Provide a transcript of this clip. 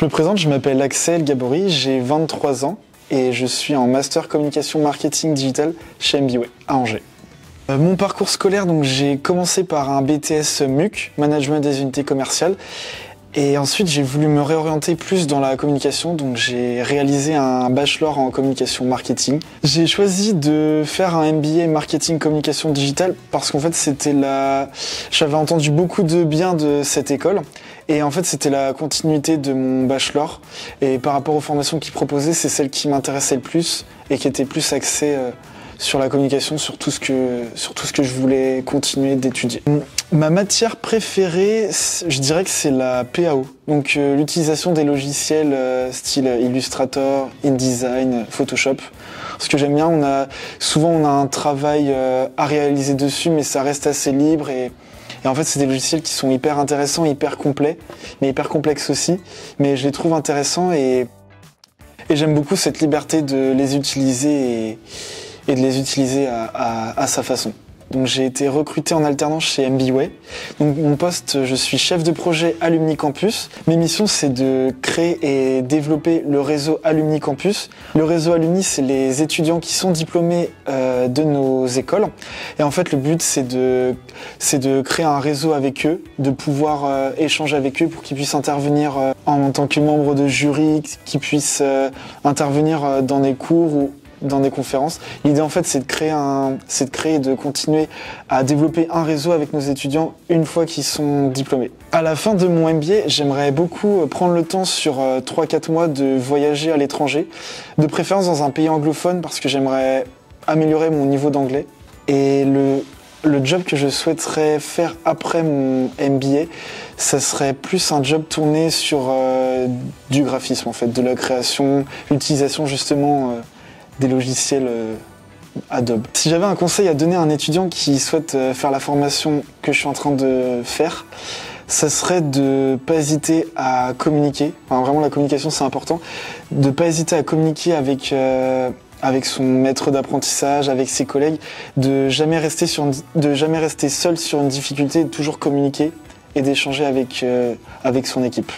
Je me présente, je m'appelle Axel Gabory, j'ai 23 ans et je suis en master communication marketing digital chez MBWay à Angers. Mon parcours scolaire, donc j'ai commencé par un BTS MUC, Management des unités commerciales, et ensuite j'ai voulu me réorienter plus dans la communication, donc j'ai réalisé un bachelor en communication marketing. J'ai choisi de faire un MBA marketing communication digitale parce qu'en fait j'avais entendu beaucoup de bien de cette école et en fait c'était la continuité de mon bachelor et par rapport aux formations qu'ils proposaient, c'est celle qui m'intéressait le plus et qui était plus axée sur la communication, sur tout ce que je voulais continuer d'étudier. Ma matière préférée, je dirais que c'est la PAO, donc l'utilisation des logiciels style Illustrator, InDesign, Photoshop. Ce que j'aime bien, souvent on a un travail à réaliser dessus, mais ça reste assez libre et en fait c'est des logiciels qui sont hyper intéressants, hyper complets, mais hyper complexes aussi. Mais je les trouve intéressants et j'aime beaucoup cette liberté de les utiliser et de les utiliser à sa façon. Donc j'ai été recruté en alternance chez MBWay. Donc mon poste, je suis chef de projet Alumni Campus. Mes missions, c'est de créer et développer le réseau Alumni Campus. Le réseau Alumni, c'est les étudiants qui sont diplômés de nos écoles. Et en fait, le but, c'est de créer un réseau avec eux, de pouvoir échanger avec eux pour qu'ils puissent intervenir en tant que membres de jury, qu'ils puissent intervenir dans des cours ou dans des conférences. L'idée en fait c'est de créer et de continuer à développer un réseau avec nos étudiants une fois qu'ils sont diplômés. À la fin de mon MBA, j'aimerais beaucoup prendre le temps sur 3-4 mois de voyager à l'étranger, de préférence dans un pays anglophone parce que j'aimerais améliorer mon niveau d'anglais. Et le job que je souhaiterais faire après mon MBA, ça serait plus un job tourné sur du graphisme en fait, de la création, l'utilisation justement des logiciels Adobe. Si j'avais un conseil à donner à un étudiant qui souhaite faire la formation que je suis en train de faire, ça serait de pas hésiter à communiquer. Enfin, vraiment la communication c'est important. De pas hésiter à communiquer avec son maître d'apprentissage, avec ses collègues, de jamais rester seul sur une difficulté, de toujours communiquer et d'échanger avec son équipe.